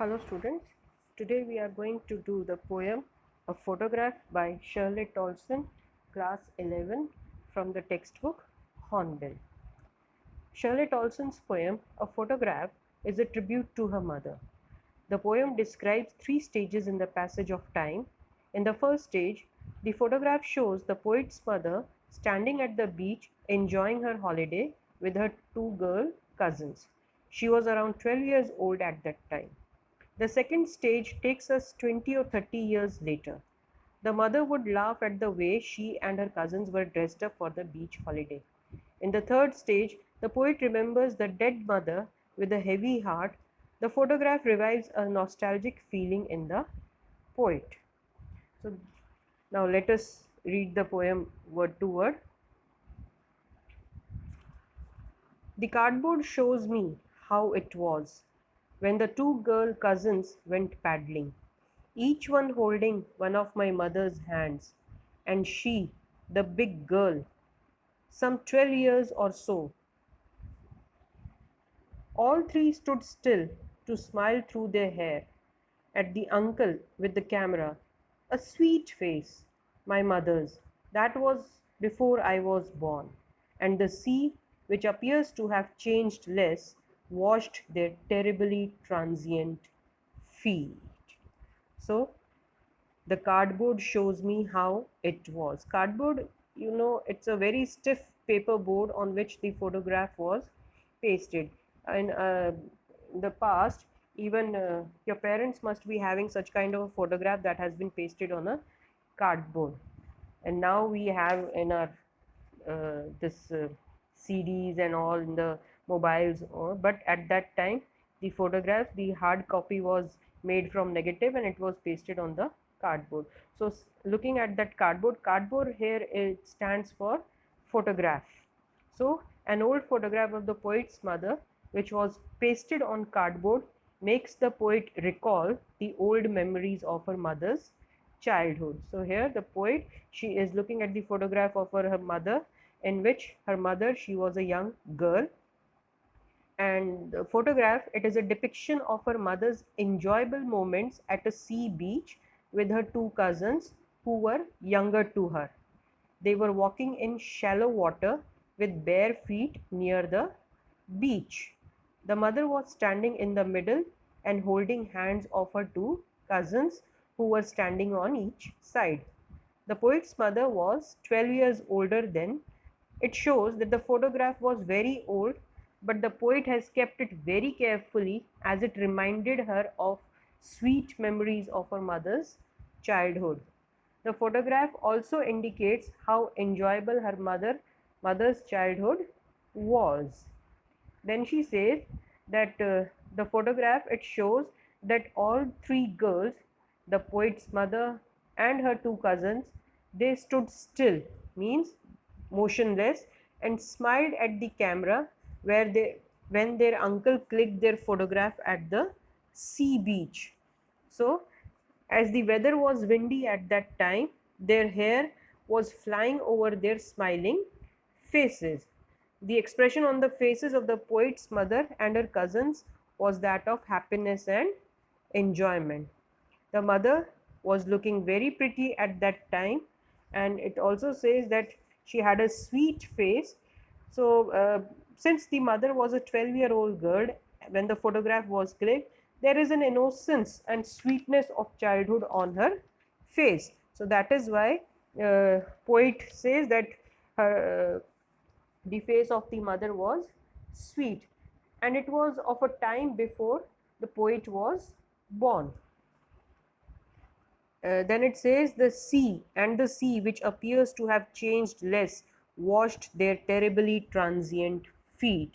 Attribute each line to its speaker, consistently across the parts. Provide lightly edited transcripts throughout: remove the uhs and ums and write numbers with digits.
Speaker 1: Hello students, today we are going to do the poem A Photograph by Shirley Tolson, class 11 from the textbook Hornbill. Shirley Tolson's poem A Photograph is a tribute to her mother. The poem describes three stages in the passage of time. In the first stage, the photograph shows the poet's mother standing at the beach enjoying her holiday with her two girl cousins. She was around 12 years old at that time. The second stage takes us 20 or 30 years later. The mother would laugh at the way she and her cousins were dressed up for the beach holiday. In the third stage, the poet remembers the dead mother with a heavy heart. The photograph revives a nostalgic feeling in the poet. So now let us read the poem word to word. The cardboard shows me how it was when the two girl cousins went paddling, each one holding one of my mother's hands, and she, the big girl, some 12 years or so. All three stood still to smile through their hair at the uncle with the camera. A sweet face, my mother's. That was before I was born. And the sea, which appears to have changed less, washed their terribly transient feet. So, the cardboard shows me how it was. Cardboard, it's a very stiff paper board on which the photograph was pasted. In the past, even your parents must be having such kind of a photograph that has been pasted on a cardboard. And now we have in our this CDs and all in the mobiles. But at that time, the photograph, the hard copy was made from negative and it was pasted on the cardboard. So looking at that cardboard here, it stands for photograph. So an old photograph of the poet's mother, which was pasted on cardboard, makes the poet recall the old memories of her mother's childhood. So here the poet, she is looking at the photograph of her mother, in which her mother, she was a young girl, and the photograph, it is a depiction of her mother's enjoyable moments at a sea beach with her two cousins who were younger to her. They were walking in shallow water with bare feet near the beach. The mother was standing in the middle and holding hands of her two cousins who were standing on each side. The poet's mother was 12 years older then. It shows that the photograph was very old, but the poet has kept it very carefully as it reminded her of sweet memories of her mother's childhood. The photograph also indicates how enjoyable her mother's childhood was. Then she says that the photograph, it shows that all three girls, the poet's mother and her two cousins, they stood still, means motionless, and smiled at the camera when their uncle clicked their photograph at the sea beach. So as the weather was windy at that time, their hair was flying over their smiling faces. The expression on the faces of the poet's mother and her cousins was that of happiness and enjoyment. The mother was looking very pretty at that time, and it also says that she had a sweet face. So, since the mother was a 12-year-old girl when the photograph was clicked, there is an innocence and sweetness of childhood on her face. So, that is why poet says that her, the face of the mother was sweet, and it was of a time before the poet was born. Then it says the sea which appears to have changed less washed their terribly transient feet.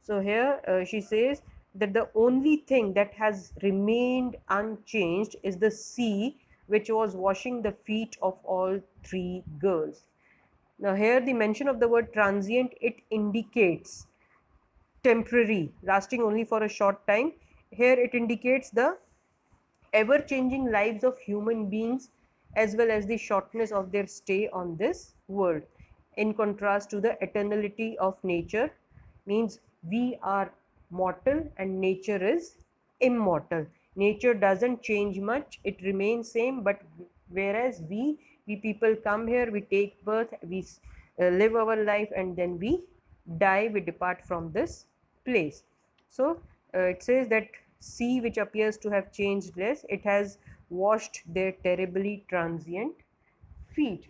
Speaker 1: So here she says that the only thing that has remained unchanged is the sea which was washing the feet of all three girls. Now here the mention of the word transient, it indicates temporary, lasting only for a short time. Here it indicates the ever changing lives of human beings as well as the shortness of their stay on this world, in contrast to the eternality of nature, means we are mortal and nature is immortal. Nature doesn't change much, it remains same. But whereas we people come here, we take birth, we live our life, and then we die, we depart from this place. So it says that sea, which appears to have changed less, it has washed their terribly transient feet.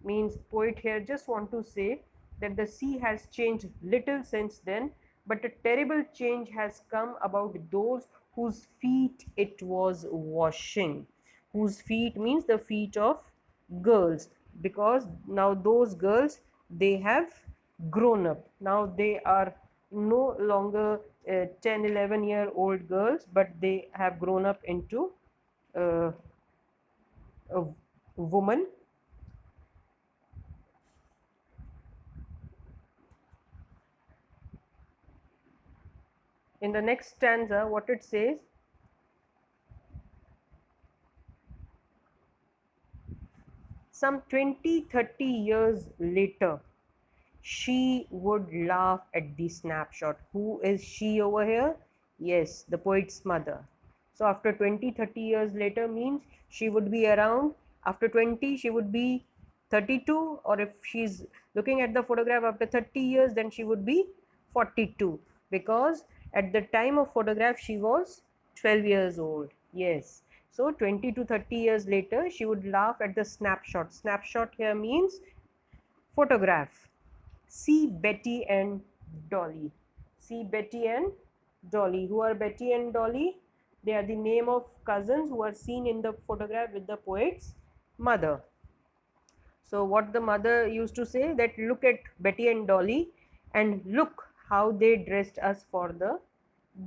Speaker 1: Means poet here just want to say that the sea has changed little since then, but a terrible change has come about those whose feet it was washing. Whose feet means the feet of girls, because now those girls, they have grown up. Now they are no longer 10, 11 year old girls, but they have grown up into uh, a woman. In the next stanza, what it says, some 20, 30 years later, she would laugh at the snapshot. Who is she over here? Yes, the poet's mother. So after 20, 30 years later means she would be around, after 20, she would be 32, or if she's looking at the photograph after 30 years, then she would be 42, because at the time of photograph she was 12 years old. Yes. So 20 to 30 years later, she would laugh at the snapshot. Snapshot here means photograph. See Betty and Dolly. See Betty and Dolly. Who are Betty and Dolly? They are the name of cousins who are seen in the photograph with the poet's mother. So what the mother used to say, that look at Betty and Dolly and look how they dressed us for the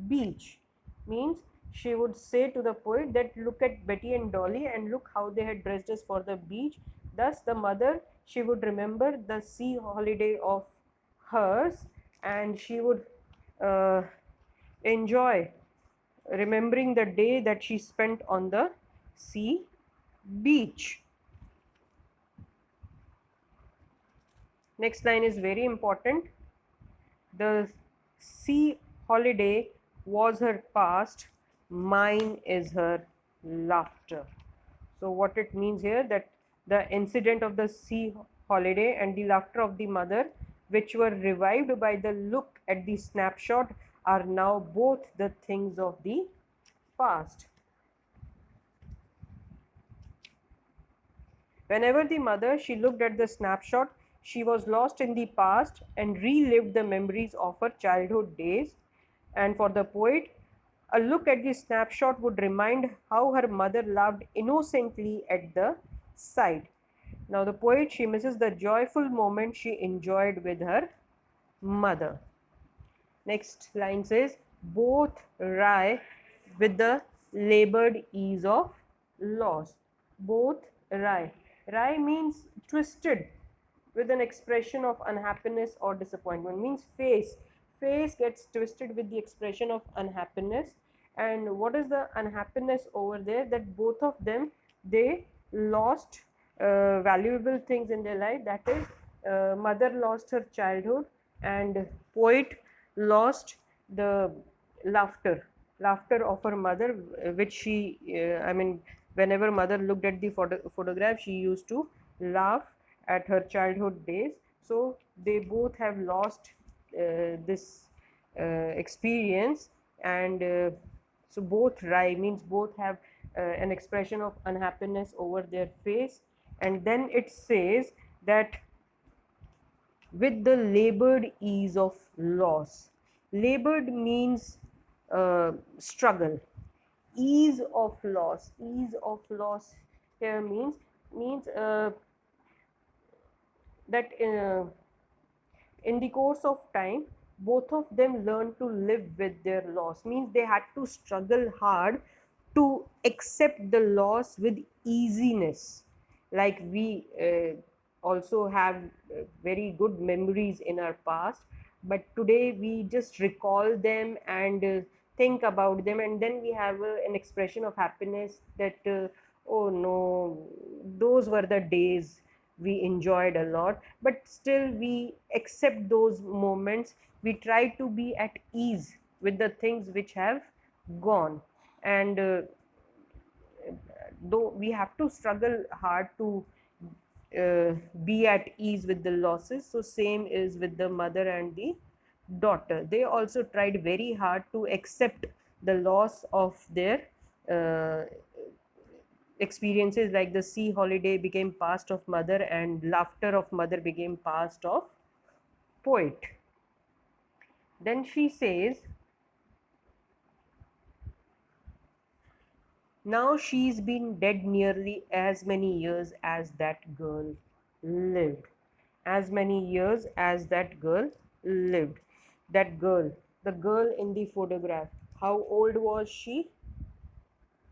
Speaker 1: beach. Means she would say to the poet that look at Betty and Dolly and look how they had dressed us for the beach. Thus the mother, she would remember the sea holiday of hers, and she would uh, enjoy remembering the day that she spent on the sea beach. Next line is very important. The sea holiday was her past, mine is her laughter. So what it means here, that the incident of the sea holiday and the laughter of the mother, which were revived by the look at the snapshot, are now both the things of the past. Whenever the mother, she looked at the snapshot, she was lost in the past and relived the memories of her childhood days. And for the poet, a look at the snapshot would remind how her mother laughed innocently at the sight. Now the poet, she misses the joyful moment she enjoyed with her mother. Next line says, both wry with the labored ease of loss. Both wry. Wry means twisted with an expression of unhappiness or disappointment. Means face. Face gets twisted with the expression of unhappiness. And what is the unhappiness over there? That both of them, they lost valuable things in their life. That is, mother lost her childhood, and poet lost the laughter of her mother, which she I mean, whenever mother looked at the photograph, she used to laugh at her childhood days. So they both have lost this experience. And so both wry means both have an expression of unhappiness over their face. And then it says that with the labored ease of loss. Labored means struggle. Ease of loss. Ease of loss here means that in the course of time, both of them learned to live with their loss. Means they had to struggle hard to accept the loss with easiness. Like we also have very good memories in our past, but today we just recall them and think about them, and then we have an expression of happiness that oh no, those were the days we enjoyed a lot. But still we accept those moments, we try to be at ease with the things which have gone. And though we have to struggle hard to be at ease with the losses, so same is with the mother and the daughter. They also tried very hard to accept the loss of their uh, experiences, like the sea holiday became past of mother and laughter of mother became past of poet. Then she says, now she's been dead nearly as many years as that girl lived. As many years as that girl lived. That girl, the girl in the photograph, how old was she?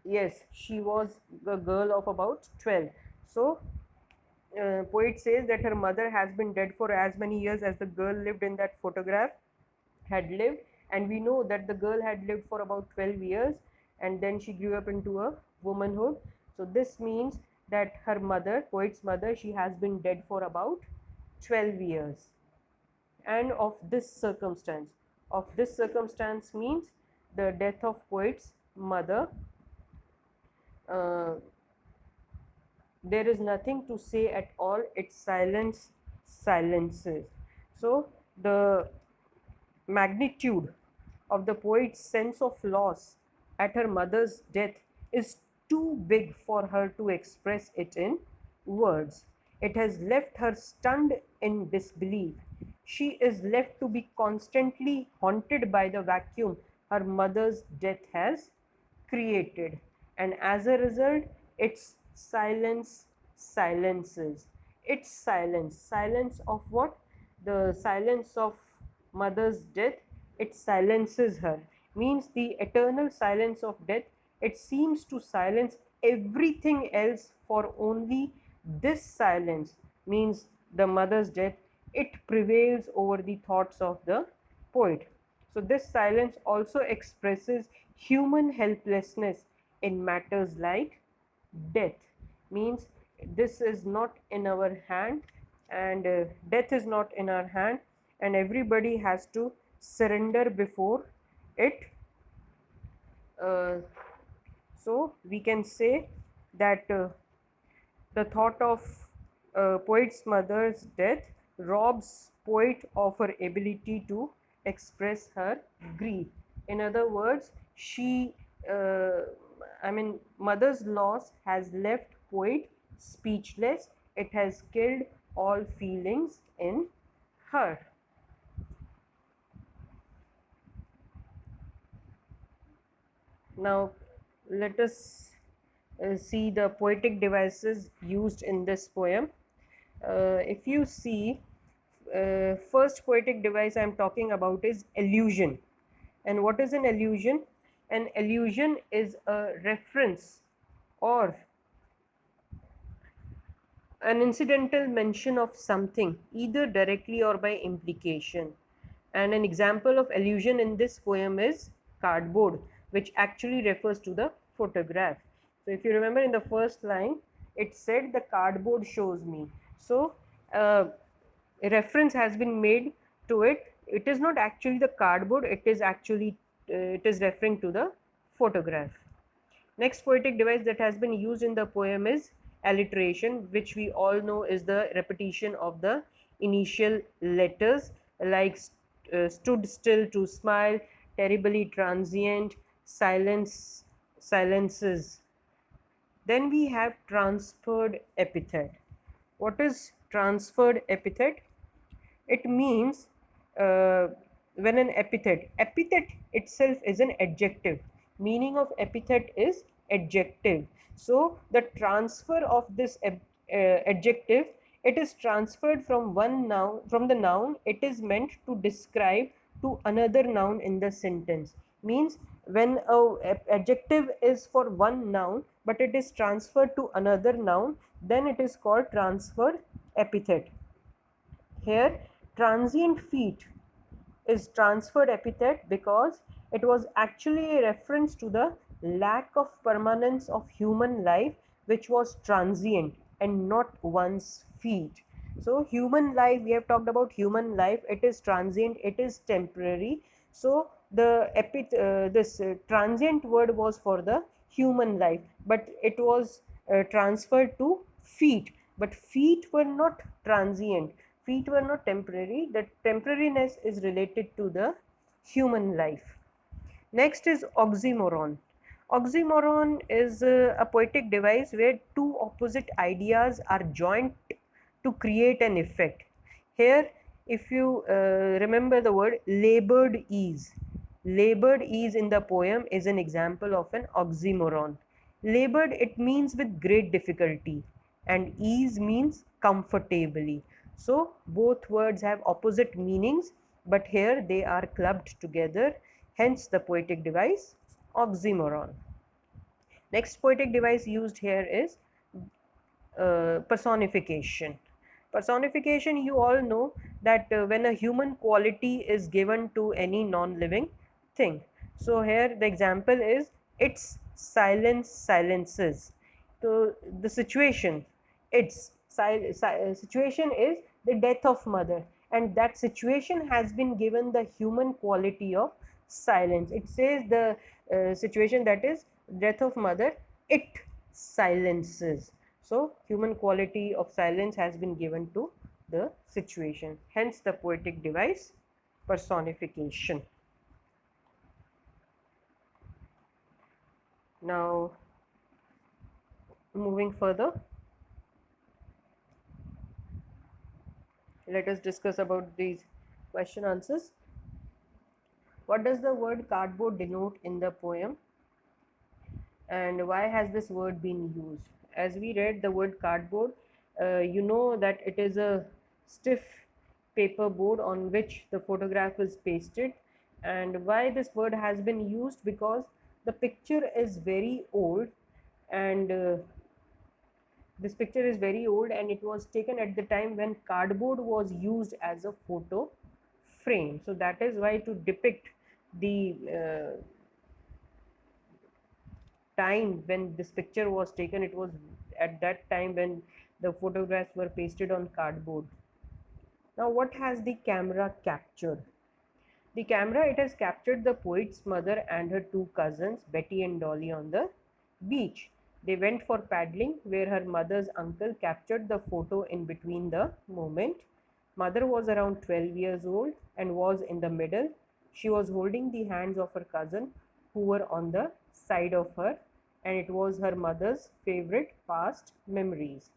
Speaker 1: Yes, she was a girl of about 12. So, poet says that her mother has been dead for as many years as the girl lived in that photograph had lived, and we know that the girl had lived for about 12 years, and then she grew up into a womanhood. So this means that her mother, poet's mother, she has been dead for about 12 years. And of this circumstance means the death of poet's mother, uh, there is nothing to say at all, its silence silences. So the magnitude of the poet's sense of loss at her mother's death is too big for her to express it in words. It has left her stunned in disbelief. She is left to be constantly haunted by the vacuum her mother's death has created, and as a result, its silence silences. Its silence of what? The silence of mother's death, it silences her, means the eternal silence of death. It seems to silence everything else, for only this silence, means the mother's death, it prevails over the thoughts of the poet. So this silence also expresses human helplessness in matters like death, means this is not in our hand, and death is not in our hand, and everybody has to surrender before it. uh, so we can say that the thought of poet's mother's death robs poet of her ability to express her grief. In other words, uh, mother's loss has left poet speechless. It has killed all feelings in her. Now, let us see the poetic devices used in this poem. If you see, first poetic device I am talking about is allusion. And what is an allusion? An allusion is a reference or an incidental mention of something, either directly or by implication. And an example of allusion in this poem is cardboard, which actually refers to the photograph. So, if you remember in the first line, it said the cardboard shows me. So, a reference has been made to it. It is not actually the cardboard, it is actually it is referring to the photograph. Next poetic device that has been used in the poem is alliteration, which we all know is the repetition of the initial letters, like stood still to smile, terribly transient, silence, silences. Then we have transferred epithet. What is transferred epithet? It means when an epithet itself is an adjective. Meaning of epithet is adjective. So the transfer of this adjective, it is transferred from one noun, from the noun it is meant to describe, to another noun in the sentence. Means when a adjective is for one noun but it is transferred to another noun, then it is called transferred epithet. Here, transient feat is transferred epithet because it was actually a reference to the lack of permanence of human life, which was transient and not one's feat. So, human life, we have talked about human life, it is transient, it is temporary. So, this transient word was for the human life, but it was transferred to feet. But feet were not transient, feet were not temporary. The temporariness is related to the human life. Next is oxymoron. Oxymoron is a poetic device where two opposite ideas are joined to create an effect. Here, if you remember the word labored ease in the poem is an example of an oxymoron. Labored, it means with great difficulty, and ease means comfortably. So, both words have opposite meanings, but here they are clubbed together, hence the poetic device oxymoron. Next poetic device used here is personification. Personification, you all know that when a human quality is given to any non-living thing. So here the example is its silence silences. So the situation, situation is the death of mother, and that situation has been given the human quality of silence. It says the situation, that is death of mother, it silences. So human quality of silence has been given to the situation, hence the poetic device personification. Now moving further, let us discuss about these question answers. What does the word cardboard denote in the poem, and why has this word been used? As we read the word cardboard, you know that it is a stiff paper board on which the photograph is pasted. And why this word has been used? Because the picture is very old, and this picture is very old, and it was taken at the time when cardboard was used as a photo frame. So that is why, to depict the time when this picture was taken, it was at that time when the photographs were pasted on cardboard. Now what has the camera captured? The camera, it has captured the poet's mother and her two cousins, Betty and Dolly, on the beach. They went for paddling, where her mother's uncle captured the photo in between the moment. Mother was around 12 years old and was in the middle. She was holding the hands of her cousin, who were on the side of her, and it was her mother's favorite past memories.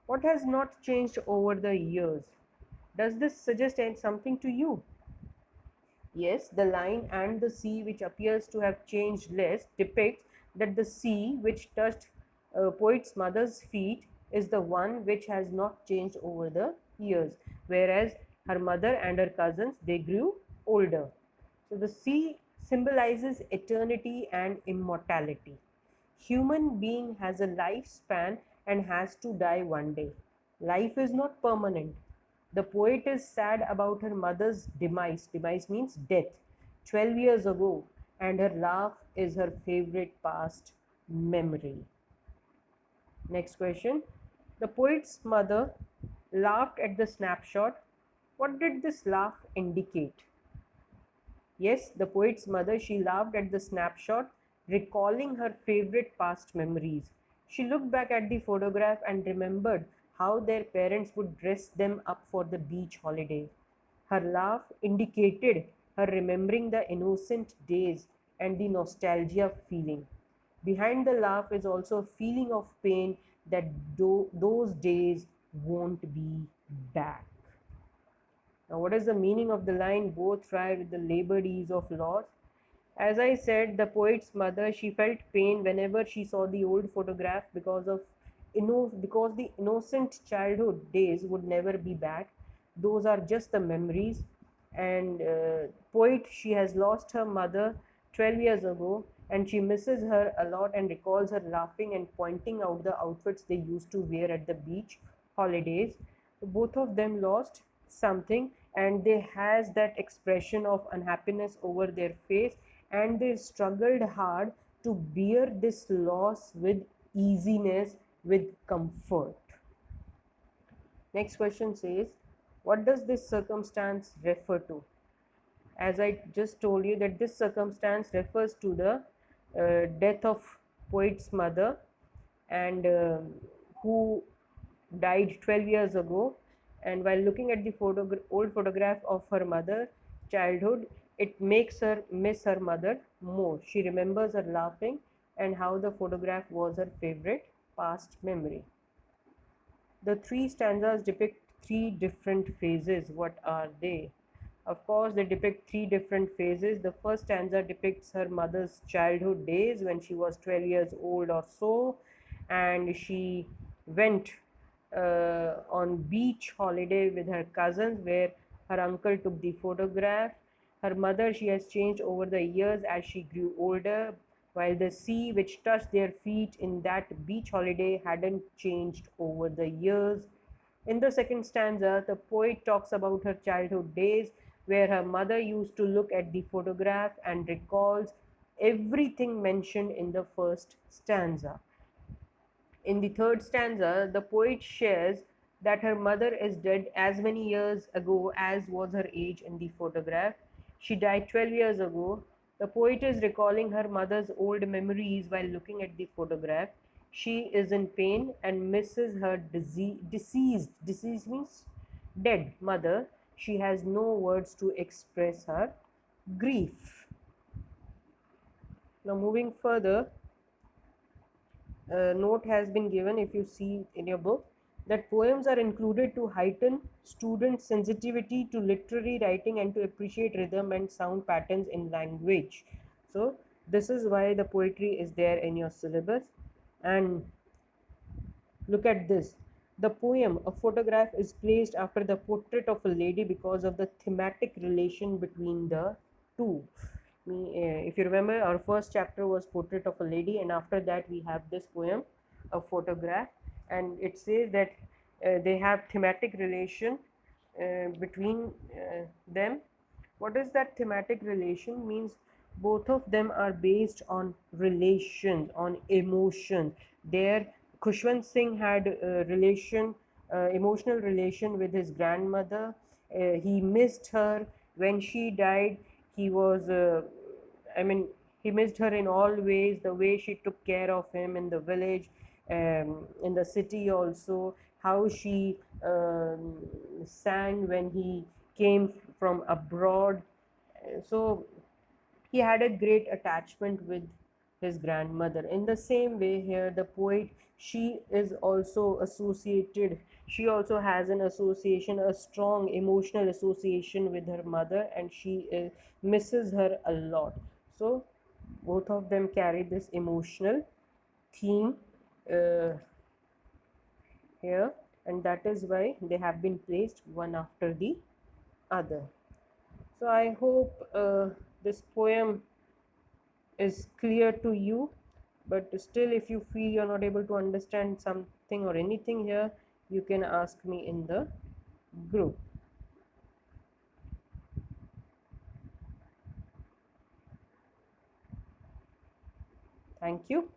Speaker 1: What has not changed over the years? Does this suggest something to you? Yes, the line "and the sea, which appears to have changed less," depicts that the sea which touched poet's mother's feet is the one which has not changed over the years, whereas her mother and her cousins, they grew older. So the sea symbolizes eternity and immortality. Human being has a lifespan and has to die one day. Life is not permanent. The poet is sad about her mother's demise. Demise means death. 12 years ago, and her laugh is her favorite past memory. Next question. The poet's mother laughed at the snapshot. What did this laugh indicate? Yes, the poet's mother, she laughed at the snapshot, recalling her favorite past memories. She looked back at the photograph and remembered how their parents would dress them up for the beach holiday. Her laugh indicated her remembering the innocent days and the nostalgia feeling. Behind the laugh is also a feeling of pain that those days won't be back. Now, what is the meaning of the line, "both try with the labored ease of loss"? As I said, the poet's mother, she felt pain whenever she saw the old photograph, because the innocent childhood days would never be back. Those are just the memories. And poet, she has lost her mother 12 years ago, and she misses her a lot and recalls her laughing and pointing out the outfits they used to wear at the beach holidays. Both of them lost something, and they has that expression of unhappiness over their face, and they struggled hard to bear this loss with easiness, with comfort. Next question says, what does this circumstance refer to? as I just told you, that this circumstance refers to the death of poet's mother, and who died 12 years ago. And while looking at the old photograph of her mother childhood, it makes her miss her mother more. She remembers her laughing and how the photograph was her favorite past memory. The three stanzas depict three different phases. What are they? Of course, they depict three different phases. The first stanza depicts her mother's childhood days when she was 12 years old or so, and she went on beach holiday with her cousins, where her uncle took the photograph. Her mother, she has changed over the years as she grew older, while the sea which touched their feet in that beach holiday hadn't changed over the years. In the second stanza, the poet talks about her childhood days, where her mother used to look at the photograph and recalls everything mentioned in the first stanza. In the third stanza, the poet shares that her mother is dead as many years ago as was her age in the photograph. She died 12 years ago. The poet is recalling her mother's old memories while looking at the photograph. She is in pain and misses her deceased means dead mother. She has no words to express her grief. Now, moving further, note has been given, if you see in your book, that poems are included to heighten students' sensitivity to literary writing and to appreciate rhythm and sound patterns in language. So this is why the poetry is there in your syllabus. And look at this. The poem, a photograph, is placed after the portrait of a lady because of the thematic relation between the two. If you remember, our first chapter was portrait of a lady, and after that we have this poem, a photograph, and it says that they have thematic relation between them. What is that thematic relation? Means both of them are based on relations, on emotions. There, Khushwant Singh had a relation, emotional relation with his grandmother. He missed her when she died. He was, I mean, he missed her in all ways. The way she took care of him in the village, in the city also. How she sang when he came from abroad. So he had a great attachment with his grandmother. In the same way, here the poet, she is also associated, she also has an association, a strong emotional association with her mother, and she misses her a lot. So both of them carry this emotional theme uh, here, and that is why they have been placed one after the other. So I hope this poem is clear to you, but still, if you feel you're not able to understand something or anything here, you can ask me in the group. Thank you.